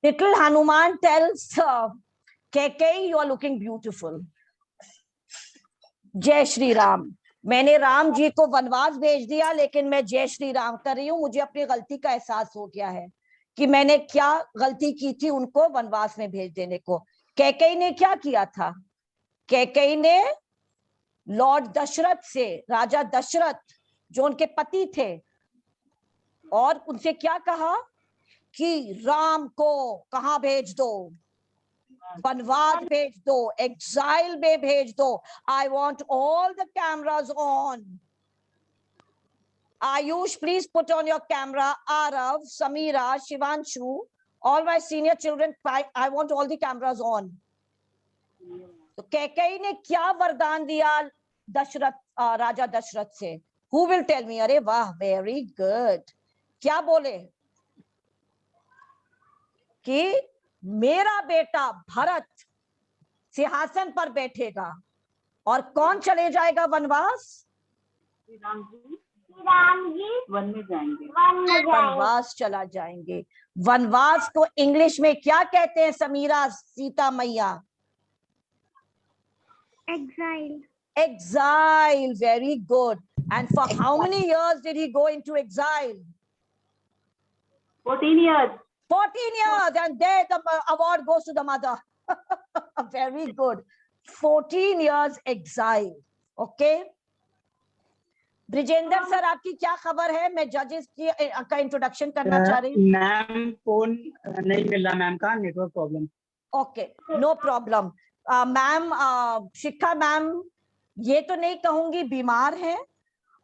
Little Hanuman tells Kaikeyi, you are looking beautiful. जय श्री राम। मैंने राम जी को वनवास भेज दिया, लेकिन मैं जय श्री राम कर रही हूँ। मुझे अपनी गलती का एहसास हो गया है कि मैंने क्या गलती की थी उनको वनवास में भेज देने को। कैकेयी ने क्या किया था? कैकेयी ने लॉर्ड दशरथ से, राजा दशरथ जो उनके पति थे, और उनसे क्या कहा कि राम को कहाँ भेज दो? वनवास भेज दो, एग्जाइल में भेज दो। I want all the cameras on. Ayush, please put on your camera. Arav, Samira, Shivanshu, all my senior children, I want all the cameras on. तो कैकेयी ने क्या वरदान दिया दशरथ, राजा दशरथ से? Who will tell me? अरे वाह, very good. क्या बोले? कि मेरा बेटा भरत सिंहासन पर बैठेगा और कौन चले जाएगा वनवास? राम जी वन में जाएंगे, वनवास चला जाएंगे। वनवास को इंग्लिश में क्या कहते हैं समीरा, सीता मैया? Exile. Exile. Very good. And for how many years did he go into exile? 14 years. 14 years. And there the award goes to the mother. Very good. 14 years exile. Okay. Brijendra sir, आपकी क्या खबर है? मैं जजेस का इंट्रोडक्शन करना चाह रही हूँ। मैम फोन नहीं मिल रहा, मैम का network problem. Okay, no problem. Ma'am, Shikha ma'am ये तो नहीं कहूंगी बीमार हैं,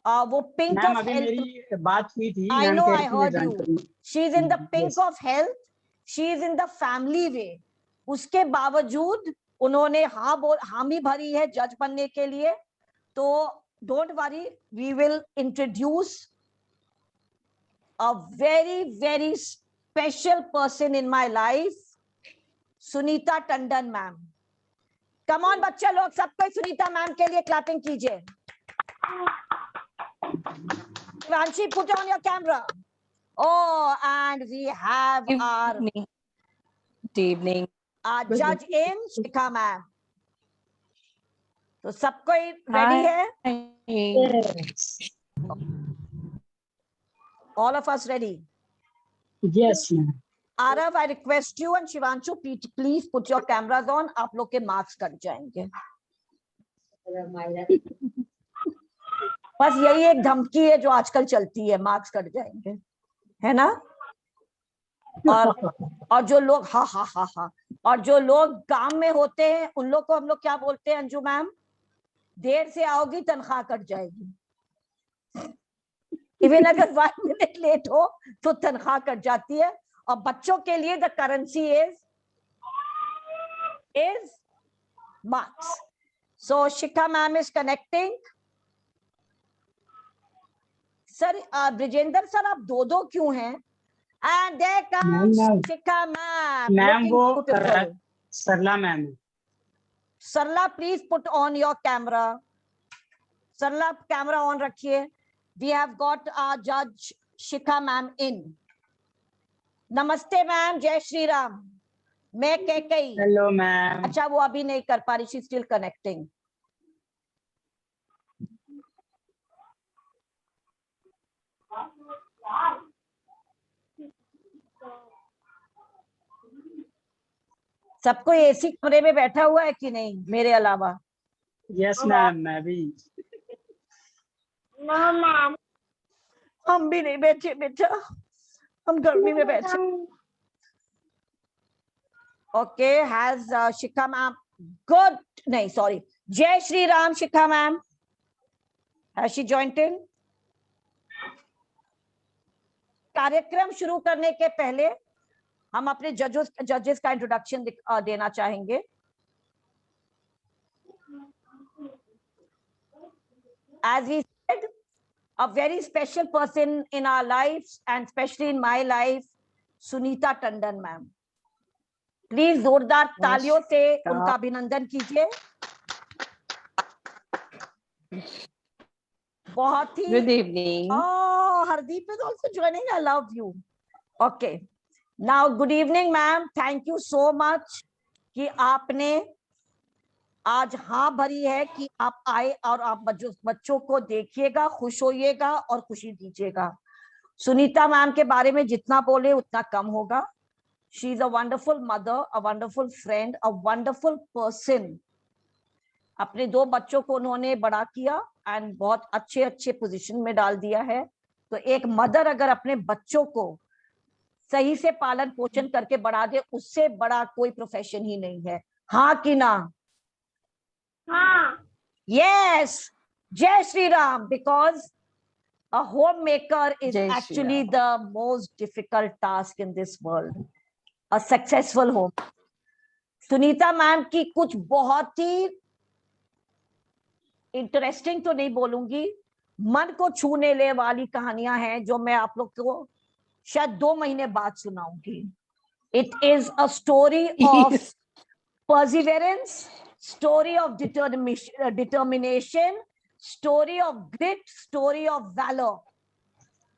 वो पिंक ऑफ हेल्थ। मेरी बात हुई थी, I know, I heard you. She is in the pink of health, she is in the family way. उसके बावजूद उन्होंने हामी भरी है जज बनने के लिए। तो don't worry, we will introduce a very special person in my life, Sunita Tandon ma'am. Come on बच्चे लोग, सब कोई सुनीता मैम के लिए क्लैपिंग कीजिए। Vanshi, put on your camera. Oh, and we have our judge in Shikha ma'am. तो सब कोई रेडी है? Yes. All of us ready? Yes, ma'am. Arav, I request you and Shivanshu, please put your cameras on. आप लोग के marks cut जाएंगे। बस यही एक धमकी है जो आजकल चलती है, मार्क्स कट जाएंगे, है ना? और जो लोग हा, और जो लोग काम में होते हैं उन लोग को हम लोग क्या बोलते हैं अंजू मैम? देर से आओगी तनख्वाह कट जाएगी। इवन अगर 1 मिनट लेट हो तो तनख्वाह कट जाती है। और बच्चों के लिए the currency is marks. So Shikha ma'am is connecting. Sir, Brijendra sir, आप दो क्यों हैं? And there comes Shikha ma'am. Ma'am वो Sarla ma'am. Sarla, please put on your camera. Sarla, camera on रखिए। We have got our judge Shikha ma'am in. नमस्ते ma'am, जय श्री राम। मैं Kaikeyi. Hello ma'am. अच्छा, वो अभी नहीं कर पा रही, शी स्टिल कनेक्टिंग। सबको एसी कमरे में बैठा हुआ है कि नहीं मेरे अलावा? यस मैम, मैं भी। No, ma'am. हम भी नहीं बैठे बेटा, हम गर्मी में बैठे। Okay, has Shikha ma'am good, नहीं सॉरी, जय Shri Ram Shikha ma'am, has she joined in? कार्यक्रम शुरू करने के पहले हम अपने जजेस का इंट्रोडक्शन देना चाहेंगे। As we said, a very special person in our lives and especially in my life, Sunita Tandon ma'am. Please जोरदार तालियों से उनका अभिनंदन कीजिए। बहुत ही। Good evening. Oh, Hardeep is also joining. I love you. Okay. Now good evening ma'am, thank you so much कि आपने आज हाँ भरी है कि आप आए और आप बच्चों को देखिएगा, खुश होइएगा और खुशी दीजिएगा। सुनीता मैम के बारे में जितना बोले उतना कम होगा। She is a wonderful mother, a wonderful friend, a wonderful person. अपने 2 बच्चों को उन्होंने बड़ा किया एंड बहुत अच्छे अच्छे पोजीशन में डाल दिया है। तो एक मदर अगर अपने बच्चों को सही से पालन पोषण करके बढ़ा दे, उससे बड़ा कोई प्रोफेशन ही नहीं है। हाँ कि ना? हाँ। यस, जय Shri Ram. Because a homemaker is Jai Shri actually Ram. the most difficult task in this world. A successful home. Sunita ma'am की कुछ बहुत ही इंटरेस्टिंग तो नहीं बोलूंगी, मन को छूने ले वाली कहानियां हैं जो मैं आप लोग को शायद 2 महीने बाद सुनाऊंगी। It is a story of perseverance, story of determination, story of grit, story of valor.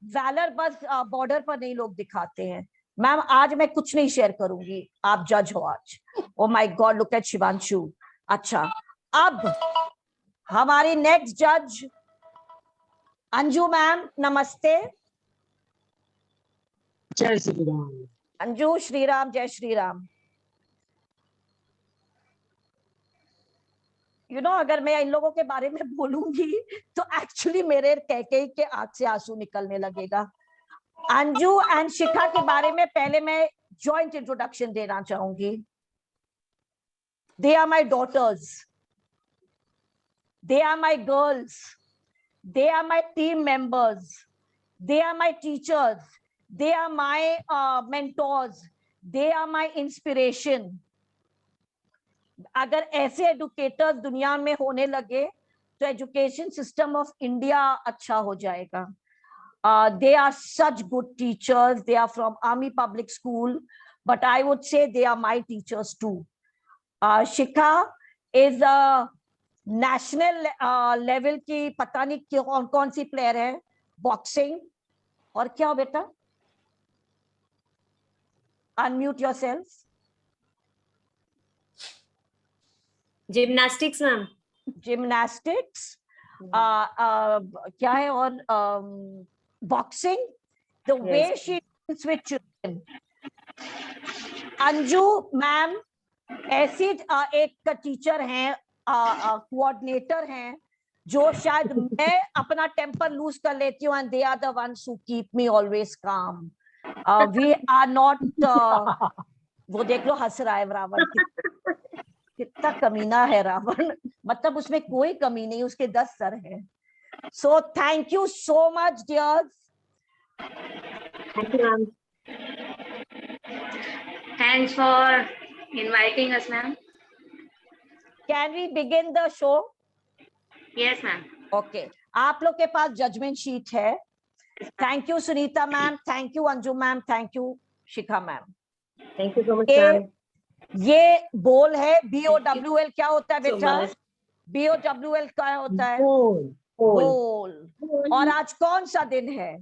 Valour बस बॉर्डर पर नहीं लोग दिखाते हैं। मैम आज मैं कुछ नहीं शेयर करूंगी, आप जज हो आज। Oh my God, look at Shivanshu. अच्छा, अब हमारी नेक्स्ट जज अंजू मैम, नमस्ते। जय श्री राम। अंजू, श्री राम, जय श्री राम। अगर मैं इन लोगों के बारे में बोलूंगी तो एक्चुअली मेरे कैकेयी के आंख से आंसू निकलने लगेगा। अंजू एंड शिखा के बारे में पहले मैं जॉइंट इंट्रोडक्शन देना चाहूंगी। They are my daughters, they are my girls, they are my team members, they are my teachers, they are my mentors, they are my inspiration. अगर ऐसे एजुकेटर्स दुनिया में होने लगे तो एजुकेशन सिस्टम ऑफ इंडिया अच्छा हो जाएगा। They are such good teachers. They are from Army Public School, but I would say they are my teachers too. Shikha is a national level की, पता नहीं कौन कौन सी प्लेयर है, बॉक्सिंग और क्या हो बेटा? Unmute yourself. Gymnastics ma'am. Gymnastics, क्या है, और boxing. The way she deals with children. Anju ma'am ऐसी एक टीचर हैं, कोऑर्डिनेटर हैं, जो शायद मैं अपना टेम्पर लूज कर लेती हूँ, and they are the ones who keep me always calm. We are not, वो देख लो हंस रहा है रावण, कितना कमीना है रावण, मतलब उसमें कोई कमी नहीं, उसके 10 सर हैं। So thank you so much dears. Thank you, ma'am. Thanks for inviting us, ma'am. Can we begin the show? Yes, ma'am. Okay, आप लोग के पास जजमेंट शीट है। Thank you Sunita ma'am, thank you Anju ma'am, thank you Shikha ma'am. Thank you so much, ma'am. ये बोल है, BOWL क्या होता है So बेटा? much. BOWL क्या होता है? बोल बोल। और आज कौन सा दिन है?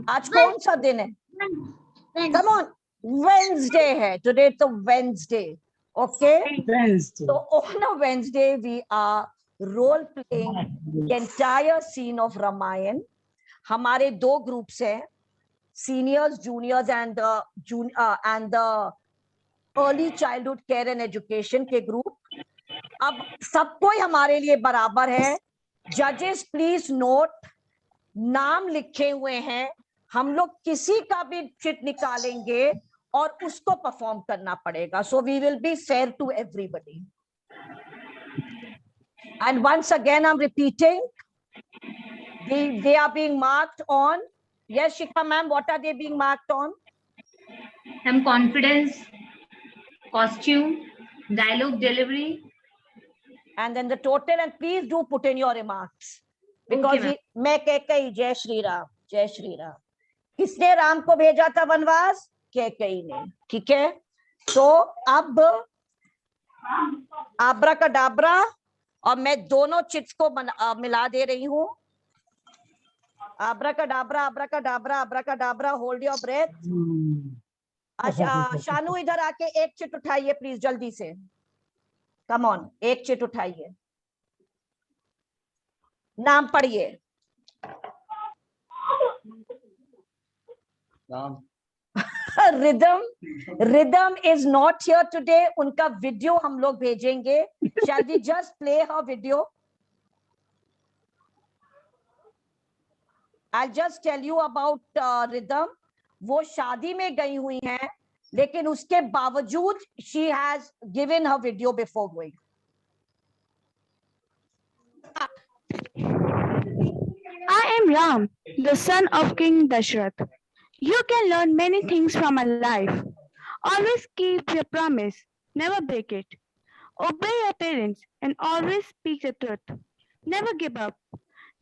आज कौन सा दिन है? कम ऑन, वेंसडे है टुडे, तो Wednesday. Okay, so on a Wednesday we are role playing the entire scene of Ramayan. हमारे 2 ग्रुप्स हैं, seniors, juniors and the early childhood care and education के ग्रुप। अब सब कोई हमारे लिए बराबर है। जजेस प्लीज नोट, नाम लिखे हुए हैं, हम लोग किसी का भी चिट निकालेंगे और उसको परफॉर्म करना पड़ेगा। So we will be fair to everybody. And once again I am repeating, they are being marked on, yes Shikha ma'am, what are they being marked on? Confidence, costume, dialogue delivery, and then the total, and please do put in your remarks because Okay, मैं कैकेयी, जय श्री राम, जय श्री राम। किसने राम को भेजा था वनवास? कैकेयी ने, ठीक है। तो अब आब्रा का डाबरा, और मैं दोनों चिट्स को मिला दे रही हूं। Abracadabra, abracadabra, abracadabra. Hold your breath. Shanu इधर आके एक चिट उठाइए प्लीज जल्दी से. कम ऑन, एक चिट उठाइए. नाम पढ़िए. Rhythm is not here today. उनका वीडियो हम लोग भेजेंगे. Shall we just play her video? I'll just tell you about Rhythm. वो शादी में गई हुई हैं, लेकिन उसके बावजूद she has given her video before going. I am Ram, the son of King Dashrath. You can learn many things from my life. Always keep your promise, never break it. Obey your parents and always speak the truth. Never give up.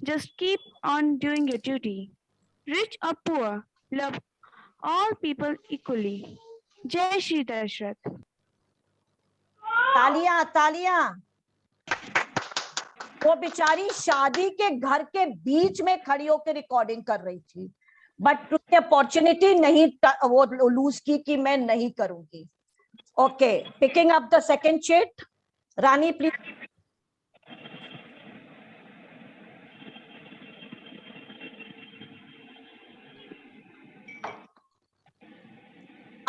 Just keep on doing your duty. Rich or poor, love all people equally. Jai Shri Dashrath. तालियां तालियां. वो बेचारी शादी के घर के बीच में खड़ी होकर रिकॉर्डिंग कर रही थी, बट उसने अपॉर्चुनिटी नहीं वो लूज की कि मैं नहीं करूंगी. Okay, picking up the second chit. Rani please.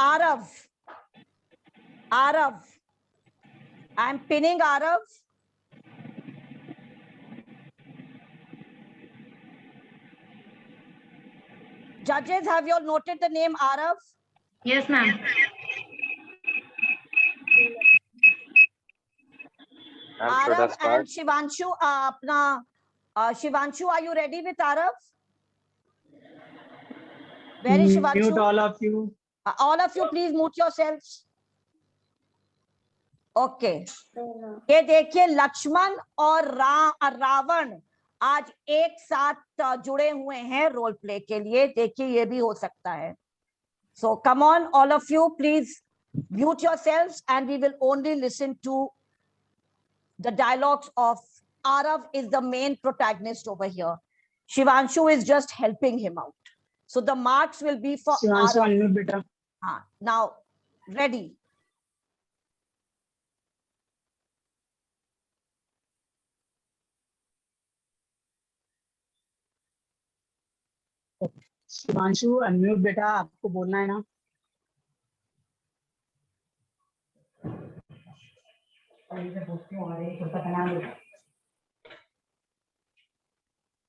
Arav. Arav. I am pinning Arav. Judges, have you all noted the name Arav? Yes, ma'am. Arav and Shivanshu, अपना Shivanshu, are you ready with Arav? Where is Shivanshu? Mute all of you. All of you, please mute yourselves. Okay. ये देखिए, लक्ष्मण और रावण आज एक साथ जुड़े हुए हैं रोल प्ले के लिए. देखिए, ये भी हो सकता है. So come on, all of you, please mute yourselves and we will only listen to the dialogues of Arav. Is the main protagonist over here. Shivanshu is just helping him out. So the marks will be for Shivanshu, Arav. unmute beta. Now, ready. Shivanshu unmute बेटा, आपको बोलना है ना.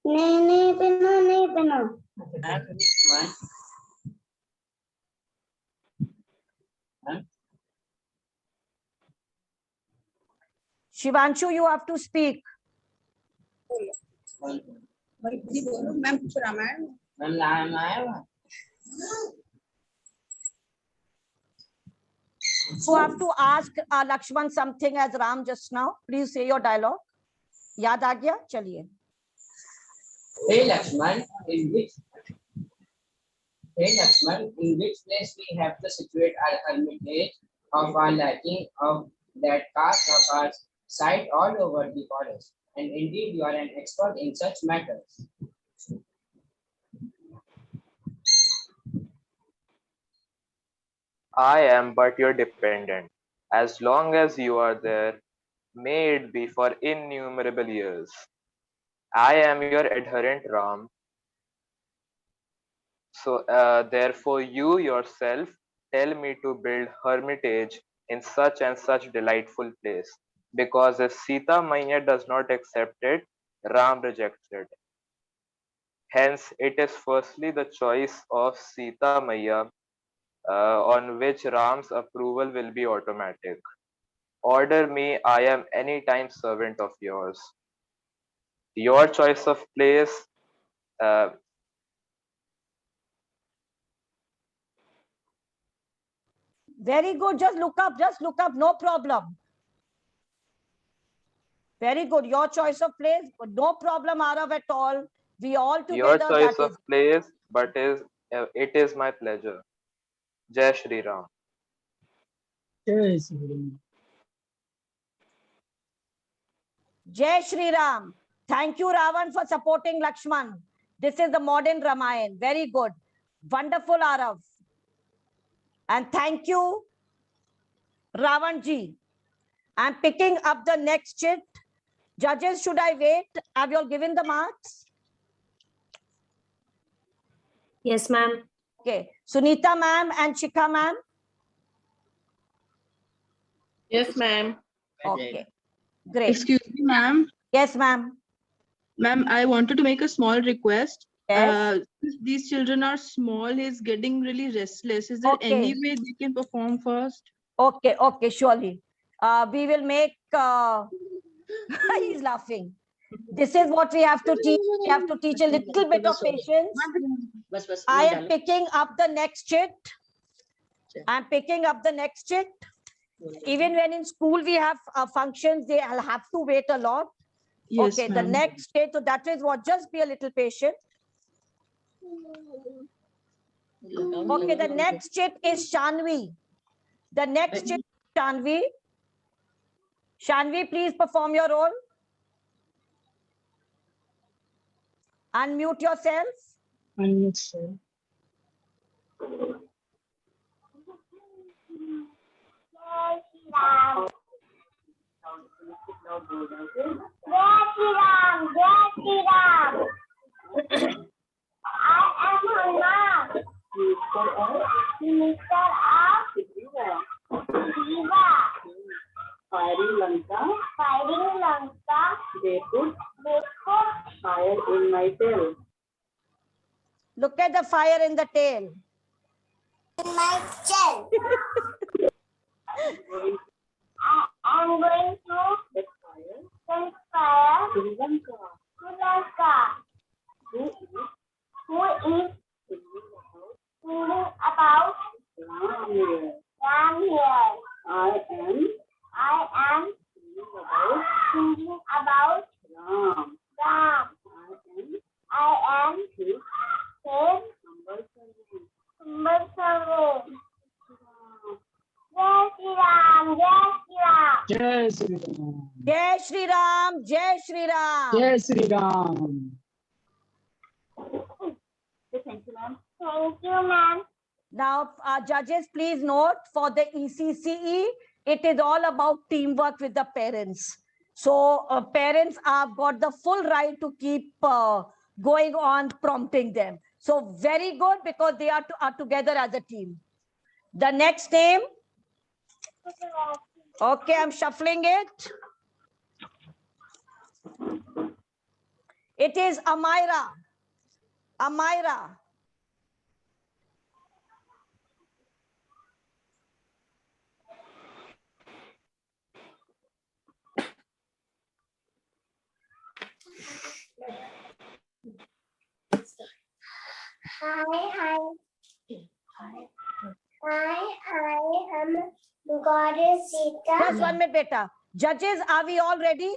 नहीं पहना. Shivanshu, you have to speak. Ma'am कुछ Ramayan. You have to ask Lakshman something as Ram just now. Please say your dialogue. याद आ गया? चलिए. Hey Lakshman, in which place we have to situate our hermitage of our liking of that cast of our sight all over the forest? And indeed you are an expert in such matters. I am but your dependent. As long as you are there, may it be for innumerable years. I am your adherent Ram. So therefore you yourself tell me to build hermitage in such and such delightful place. Because if Sita Maiya does not accept it, Ram rejects it. Hence, it is firstly the choice of Sita Maiya on which Ram's approval will be automatic. Order me, I am anytime servant of yours. Your choice of place, Very good. Just look up. No problem. Very good. Your choice of place, no problem, Arav, at all. We all together. Your choice of place, but it is my pleasure. Jai Shri Ram. जय Shri Ram. Jai Shri Ram. Thank you, Ravan, for supporting Lakshman. This is the modern Ramayan. Very good. Wonderful, Arav. And thank you, Ravan ji. I'm picking up the next chit. Judges, should I wait? Have you all given the marks? Yes, ma'am. Okay. Sunita ma'am and Shikha ma'am. Yes, ma'am. Okay. Great. Excuse me, ma'am. Yes, ma'am. Ma'am, I wanted to make a small request. Yes. These children are small. He's getting really restless. Is there Okay. any way they can perform first? Okay. Okay. Surely. We will make. He's laughing. This is what we have to teach. We have to teach a little bit of patience. I am picking up the next chit. I'm picking up the next chit. Even when in school we have functions, they have to wait a lot. Yes, Okay, the ma'am. next chit. So that is what. Just be a little patient. Okay, the next chit is Shanvi. The next chit is Shanvi. Shanvi, please perform your role. Unmute yourself. Unmute, sir. Firing Lanka, they put fire in my tail. Look at the fire in the tail. I'm going to Set fire send fire to Lanka. to Lanka. Who Who is is thinking about Ram here? Ram here? I am I am thinking about Ram. Ram. I am his Number 7. number 7. Jai Shri Ram, Jai Shri Ram. Jai Shri Ram. Jai Shri Ram. Jai Shri Ram. Jai Shri Ram. Thank you, ma'am. Thank you, ma'am. Now, judges, please note for the ECCE, it is all about teamwork with the parents. So parents have got the full right to keep going on prompting them. So very good because they are together as a team. The next name. Okay, I'm shuffling it. It is Amira. Amira. Hi, I am Goddess Sita. Just 1 minute, beta. Judges, are we all ready?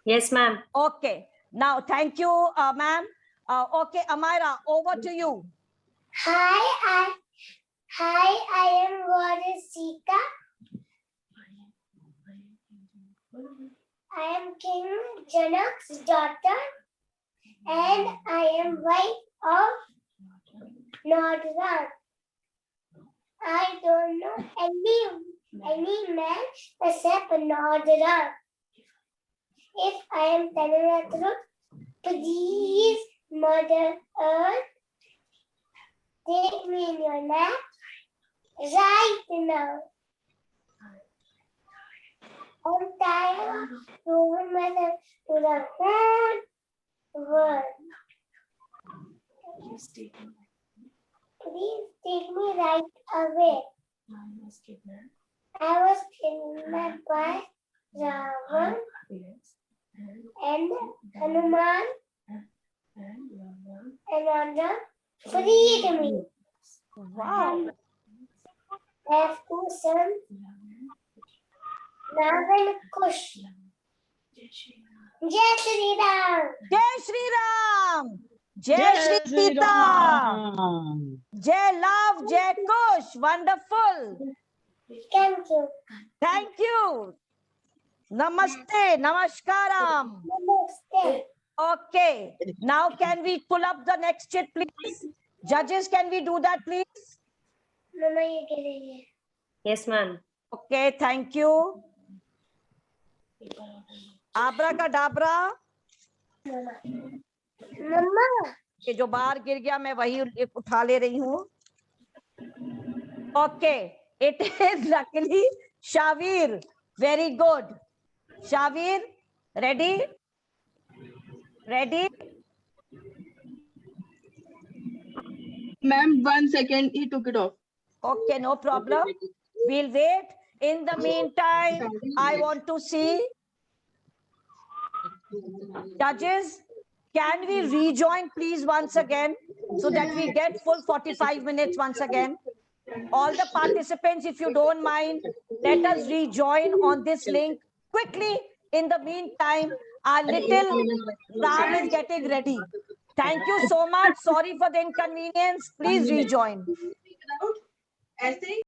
Yes, ma'am. Okay. Now, thank you, ma'am. Okay, Amira, over to you. Hi, I am Goddess Sita. I am King Janak's daughter, and I am wife of Nodran. I don't know any man except Nodran. If I am telling the truth, please, Mother Earth, take me in your lap right now. I'm tired of proving myself to the whole world. Please take me right away. I was kidnapped by Ravan and Hanuman and Nanda freed me. Wow. I have 2 sons, Nav and Kush. Jai Shri Ram. Jai Shri Ram. Jai Shri Jai Shri Sita. Ram. Jai Love, Jai Kush. Wonderful. Thank you. Thank you. Namaste. Namaskaram. Namaste. Okay, now can we pull up the next chit, please? Judges, can we do that, please? Mama, ये कह रही है. Yes, ma'am. Okay, thank you. Abracadabra. Mama. ये जो बाहर गिर गया मैं वही उठा ले रही हूँ. Okay, it is luckily Shavir. Very good. Shavir, ready? Ready? Ma'am, 1 second. He took it off. Okay, no problem. We'll wait. In the meantime, I want to see. Judges, can we rejoin please once again so that we get full 45 minutes once again? All the participants, if you don't mind, let us rejoin on this link quickly. In the meantime, our little Ram is getting ready. Thank you so much. Sorry for the inconvenience. Please rejoin.